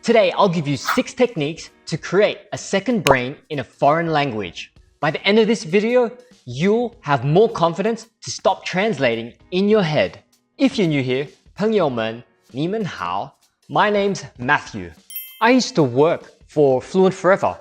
Today, I'll give you 6 techniques to create a second brain in a foreign language. By the end of this video, you'll have more confidence to stop translating in your head. If you're new here, 朋友们,你们好. My name's Matthew. I used to work for Fluent Forever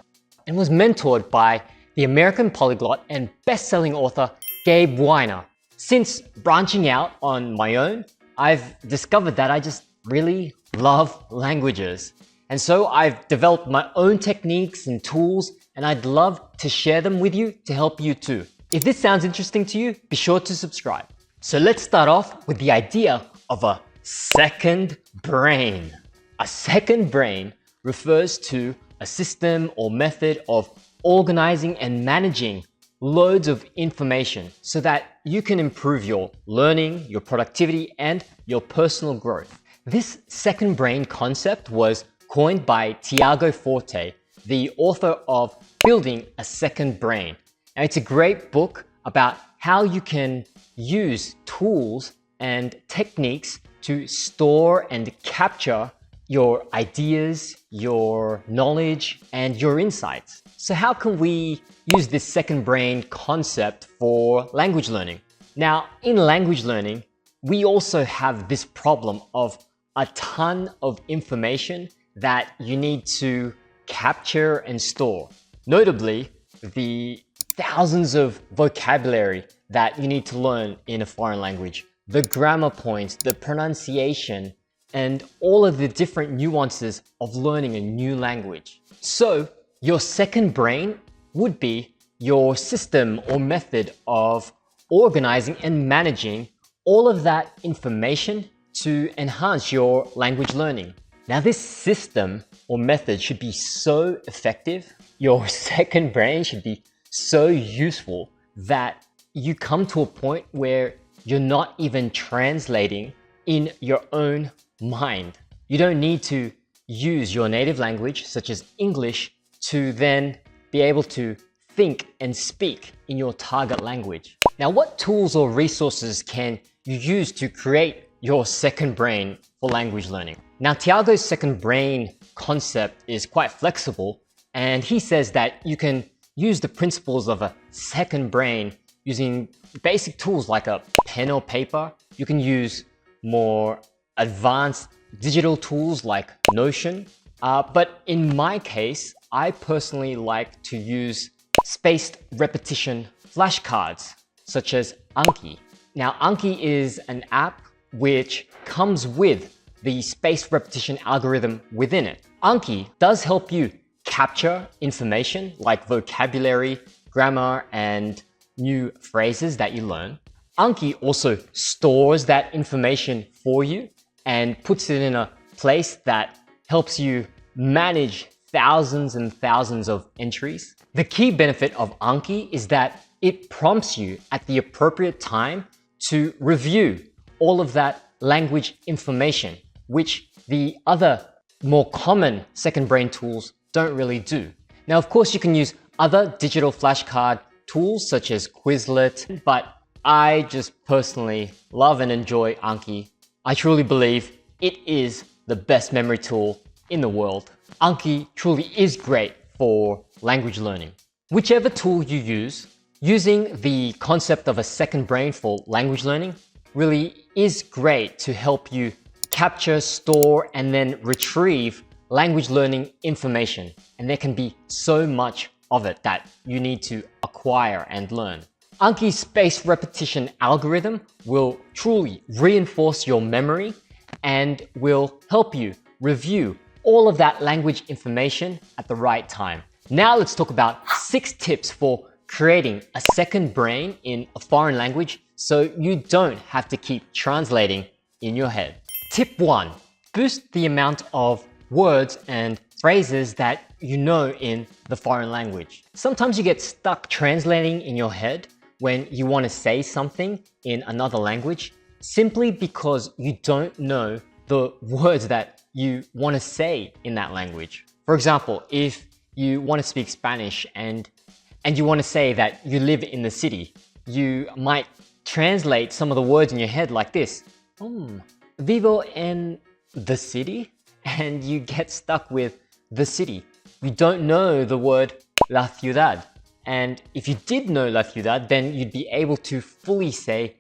and was mentored by the American polyglot and best-selling author Gabe Weiner. Since branching out on my own, I've discovered that I just really love languages. And so I've developed my own techniques and tools, and I'd love to share them with you to help you too. If this sounds interesting to you, be sure to subscribe. So let's start off with the idea of a second brain. A second brain refers to a system or method of organizing and managing loads of information so that you can improve your learning, your productivity, and your personal growth. This second brain concept was coined by Tiago Forte, the author of Building a Second Brain. Now, it's a great book about how you can use tools and techniques to store and capture your ideas, your knowledge, and your insights. So how can we use this second brain concept for language learning? Now, in language learning, we also have this problem of a ton of information that you need to capture and store. Notably, the thousands of vocabulary that you need to learn in a foreign language, the grammar points, the pronunciation, and all of the different nuances of learning a new language. So, your second brain would be your system or method of organizing and managing all of that information to enhance your language learning. Now, this system or method should be so effective, your second brain should be so useful that you come to a point where you're not even translating in your own mind. You don't need to use your native language, such as English, to then be able to think and speak in your target language. Now, what tools or resources can you use to create your second brain for language learning? Now, Tiago's second brain concept is quite flexible, and he says that you can use the principles of a second brain using basic tools like a pen or paper. You can use more advanced digital tools like Notion. But in my case, I personally like to use spaced repetition flashcards, such as Anki. Now, Anki is an app which comes with the spaced repetition algorithm within it. Anki does help you capture information like vocabulary, grammar, and new phrases that you learn. Anki also stores that information for you and puts it in a place that helps you manage thousands and thousands of entries. The key benefit of Anki is that it prompts you at the appropriate time to review all of that language information, which the other more common second brain tools don't really do. Now, of course, you can use other digital flashcard tools such as Quizlet, but I just personally love and enjoy Anki. I truly believe it is the best memory tool in the world. Anki truly is great for language learning. Whichever tool you use, using the concept of a second brain for language learning really is great to help you capture, store, and then retrieve language learning information. And there can be so much of it that you need to acquire and learn. Anki's spaced repetition algorithm will truly reinforce your memory and will help you review all of that language information at the right time. Now let's talk about 6 tips for creating a second brain in a foreign language so you don't have to keep translating in your head. Tip 1. Boost the amount of words and phrases that you know in the foreign language. Sometimes you get stuck translating in your head when you want to say something in another language simply because you don't know the words that you want to say in that language. For example, if you want to speak Spanish and you want to say that you live in the city, you might translate some of the words in your head like this. Vivo en the city? and you get stuck with the city. You don't know the word la ciudad. And if you did know la ciudad, then you'd be able to fully say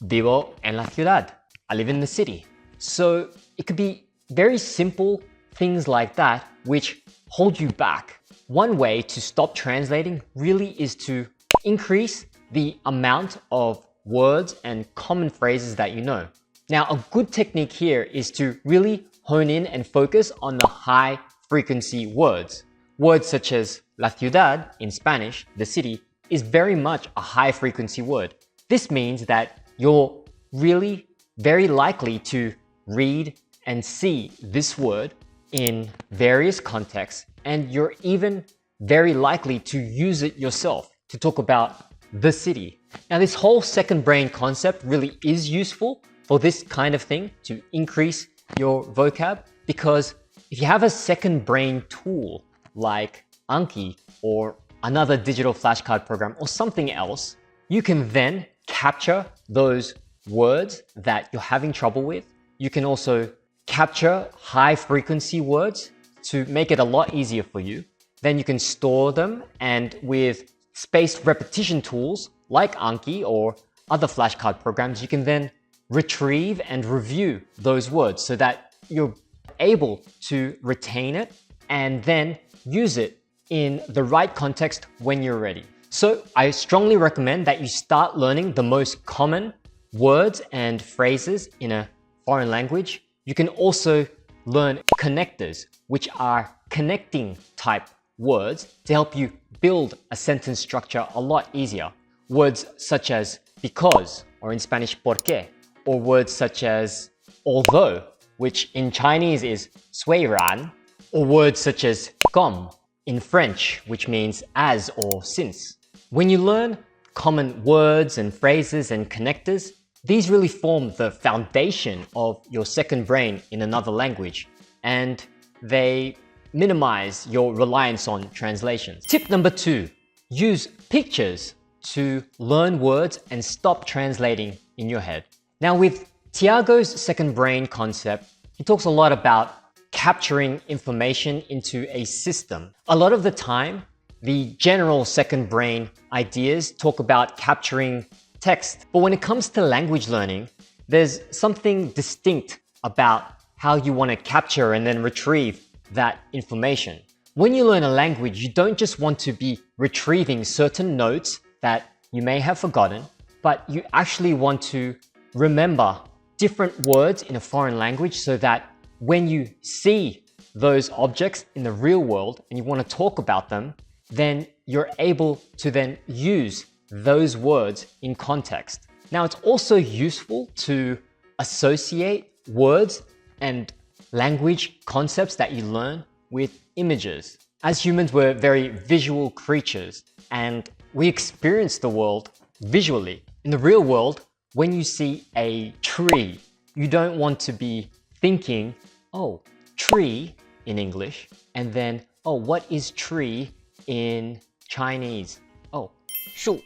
vivo en la ciudad. I live in the city. So it could be very simple things like that which hold you back. One way to stop translating really is to increase the amount of words and common phrases that you know. Now, a good technique here is to really hone in and focus on the high frequency words. Words such as la ciudad in Spanish, the city, is very much a high frequency word. This means that you're really very likely to read and see this word in various contexts, and you're even very likely to use it yourself to talk about the city. Now, this whole second brain concept really is useful for this kind of thing to increase your vocab, because if you have a second brain tool like Anki or another digital flashcard program or something else, you can then capture those words that you're having trouble with. You can also capture high frequency words to make it a lot easier for you. Then you can store them, and with spaced repetition tools like Anki or other flashcard programs, you can then retrieve and review those words so that you're able to retain it and then use it in the right context when you're ready. So I strongly recommend that you start learning the most common words and phrases in a foreign language. You can also learn connectors, which are connecting type words to help you build a sentence structure a lot easier. Words such as because, or in Spanish porque, or words such as although, which in Chinese is 虽然, or words such as comme in French, which means as or since. When you learn common words and phrases and connectors, these really form the foundation of your second brain in another language, and they minimize your reliance on translations. Tip number 2, use pictures to learn words and stop translating in your head. Now, with Tiago's second brain concept, he talks a lot about capturing information into a system. A lot of the time, the general second brain ideas talk about capturing text. But when it comes to language learning, there's something distinct about how you want to capture and then retrieve that information. When you learn a language, you don't just want to be retrieving certain notes that you may have forgotten, but you actually want to remember different words in a foreign language so that when you see those objects in the real world and you want to talk about them, then you're able to then use those words in context. Now, it's also useful to associate words and language concepts that you learn with images. As humans, we're very visual creatures, and we experience the world visually. In the real world, when you see a tree, you don't want to be thinking, oh, tree in English, and then, oh, what is tree in Chinese? Oh, 树,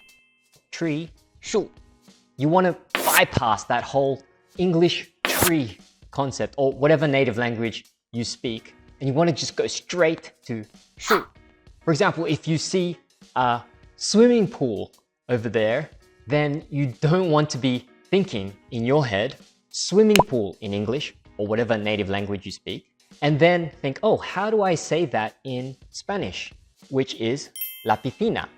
tree, 树. You want to bypass that whole English tree concept or whatever native language you speak, and you want to just go straight to 树. For example, if you see a swimming pool over there, then you don't want to be thinking in your head swimming pool in English or whatever native language you speak, and then think, oh, how do I say that in Spanish, which is la piscina.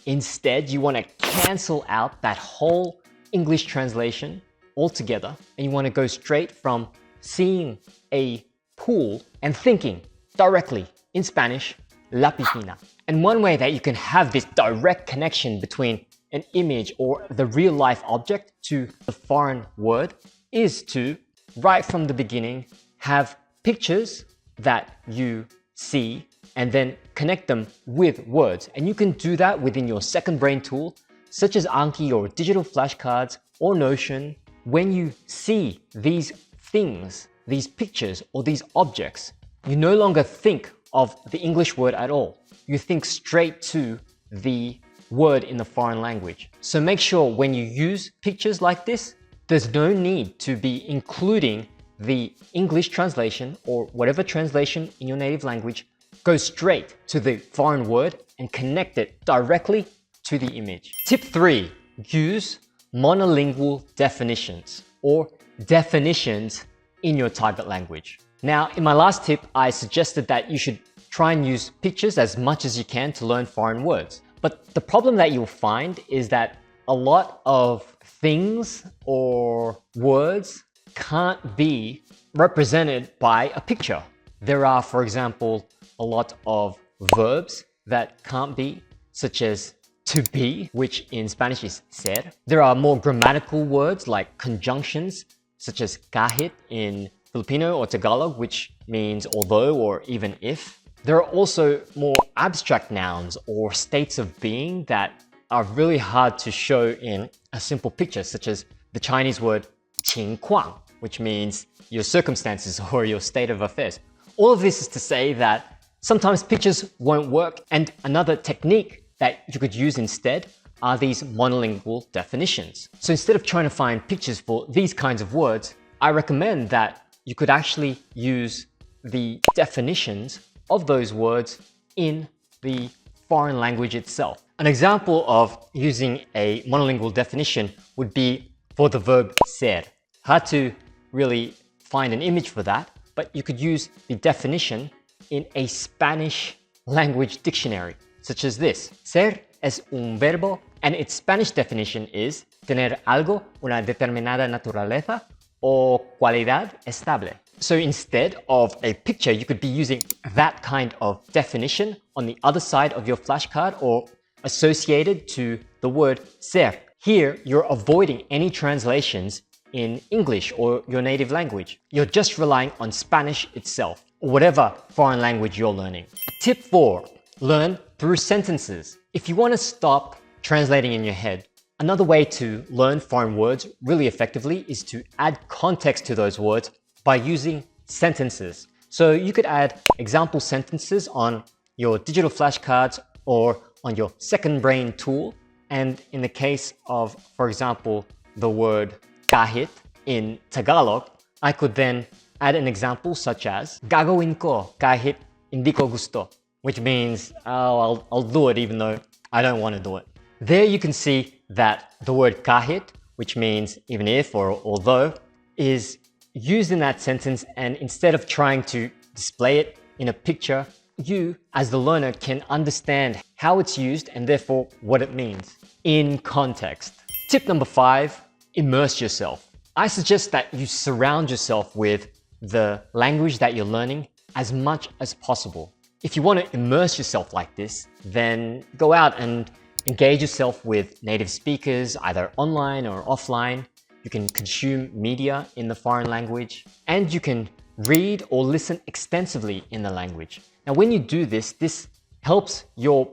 Instead, you want to cancel out that whole English translation altogether, and you want to go straight from seeing a pool and thinking directly in Spanish, la piscina. And one way that you can have this direct connection between an image or the real life object to the foreign word is to, right from the beginning, have pictures that you see and then connect them with words. And you can do that within your second brain tool, such as Anki or digital flashcards or Notion. When you see these things, these pictures or these objects, you no longer think of the English word at all. You think straight to the word in the foreign language. So make sure when you use pictures like this, there's no need to be including the English translation or whatever translation in your native language, go straight to the foreign word and connect it directly to the image. Tip 3, use monolingual definitions or definitions in your target language. Now, in my last tip, I suggested that you should try and use pictures as much as you can to learn foreign words. But the problem that you'll find is that a lot of things or words can't be represented by a picture. There are, for example, a lot of verbs that can't be, such as to be, which in Spanish is ser. There are more grammatical words like conjunctions, such as kahit in Filipino or Tagalog, which means although or even if. There are also more abstract nouns or states of being that are really hard to show in a simple picture, such as the Chinese word 情况, which means your circumstances or your state of affairs. All of this is to say that sometimes pictures won't work, and another technique that you could use instead are these monolingual definitions. So instead of trying to find pictures for these kinds of words, I recommend that you could actually use the definitions of those words in the foreign language itself. An example of using a monolingual definition would be for the verb ser. Hard to really find an image for that, but you could use the definition in a Spanish language dictionary, such as this. Ser es un verbo, and its Spanish definition is tener algo, una determinada naturaleza o cualidad estable. So instead of a picture, you could be using that kind of definition on the other side of your flashcard or associated to the word ser. Here, you're avoiding any translations in English or your native language. You're just relying on Spanish itself, or whatever foreign language you're learning. Tip 4, learn through sentences. If you want to stop translating in your head, another way to learn foreign words really effectively is to add context to those words by using sentences. So you could add example sentences on your digital flashcards or on your second brain tool. And in the case of, for example, the word kahit in Tagalog, I could then add an example such as gagawin ko kahit hindi ko gusto, which means I'll do it even though I don't want to do it. There you can see that the word kahit, which means even if or although, is used in that sentence, and instead of trying to display it in a picture, you as the learner can understand how it's used and therefore what it means in context. Tip number 5, immerse yourself. I suggest that you surround yourself with the language that you're learning as much as possible. If you want to immerse yourself like this, then go out and engage yourself with native speakers, either online or offline. You can consume media in the foreign language, and you can read or listen extensively in the language. Now, when you do this, this helps your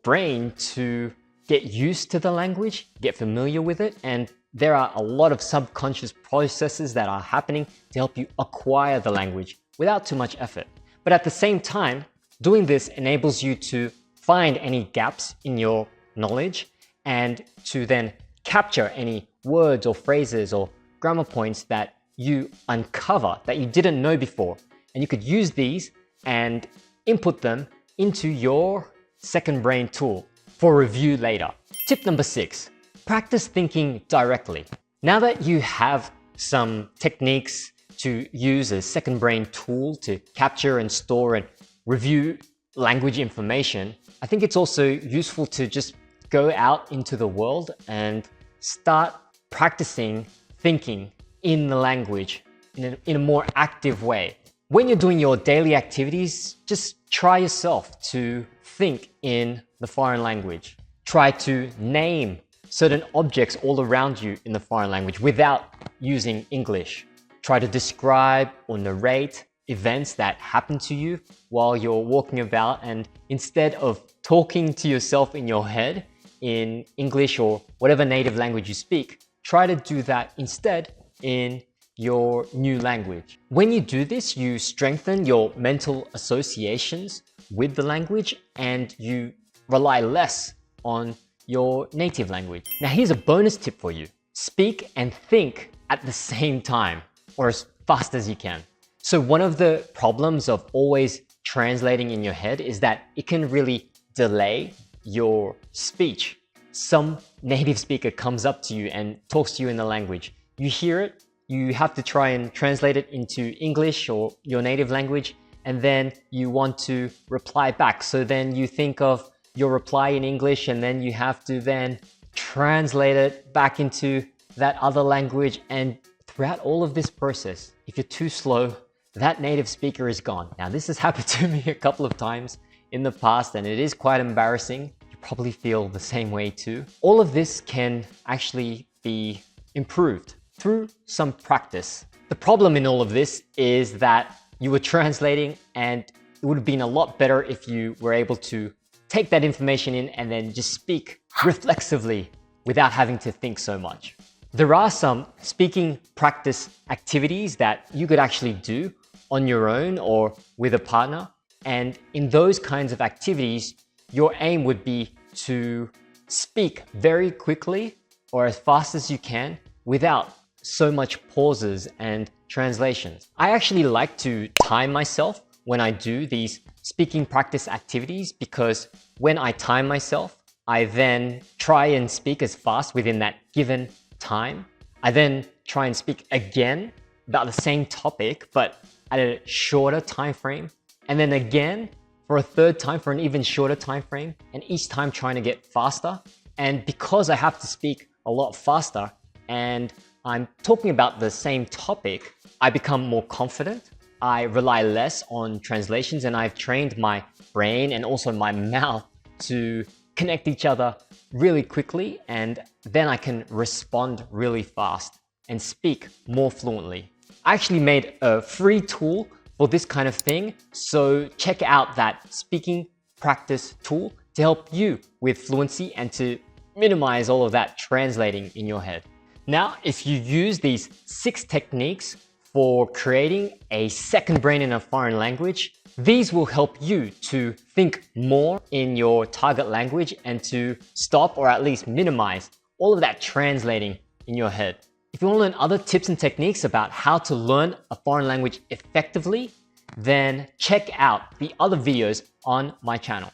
brain to get used to the language, get familiar with it, and there are a lot of subconscious processes that are happening to help you acquire the language without too much effort. But at the same time, doing this enables you to find any gaps in your knowledge and to then capture any words or phrases or grammar points that you uncover that you didn't know before. And you could use these and input them into your second brain tool for review later. Tip number 6, practice thinking directly. Now that you have some techniques to use a second brain tool to capture and store and review language information, I think it's also useful to just go out into the world and start practicing thinking in the language in a more active way. When you're doing your daily activities, just try yourself to think in the foreign language. Try to name certain objects all around you in the foreign language without using English. Try to describe or narrate events that happen to you while you're walking about, and instead of talking to yourself in your head in English or whatever native language you speak, try to do that instead in your new language. When you do this, you strengthen your mental associations with the language and you rely less on your native language. Now here's a bonus tip for you. Speak and think at the same time, or as fast as you can. So one of the problems of always translating in your head is that it can really delay your speech. Some native speaker comes up to you and talks to you in the language. You hear it, you have to try and translate it into English or your native language, and then you want to reply back. So then you think of your reply in English, and then you have to then translate it back into that other language. And throughout all of this process, if you're too slow, that native speaker is gone. Now, this has happened to me a couple of times in the past, and it is quite embarrassing. You probably feel the same way too. All of this can actually be improved through some practice. The problem in all of this is that you were translating, and it would have been a lot better if you were able to take that information in and then just speak reflexively without having to think so much. There are some speaking practice activities that you could actually do on your own or with a partner. And in those kinds of activities, your aim would be to speak very quickly or as fast as you can without so much pauses and translations. I actually like to time myself when I do these speaking practice activities, because when I time myself, I then try and speak as fast within that given time. I then try and speak again about the same topic, but at a shorter time frame. And then again for a third time for an even shorter time frame, and each time trying to get faster. And because I have to speak a lot faster and I'm talking about the same topic, I become more confident. I rely less on translations, and I've trained my brain and also my mouth to connect each other really quickly, and then I can respond really fast and speak more fluently. I actually made a free tool for this kind of thing, so check out that speaking practice tool to help you with fluency and to minimize all of that translating in your head. Now, if you use these 6 techniques for creating a second brain in a foreign language, these will help you to think more in your target language and to stop or at least minimize all of that translating in your head. If you want to learn other tips and techniques about how to learn a foreign language effectively, then check out the other videos on my channel.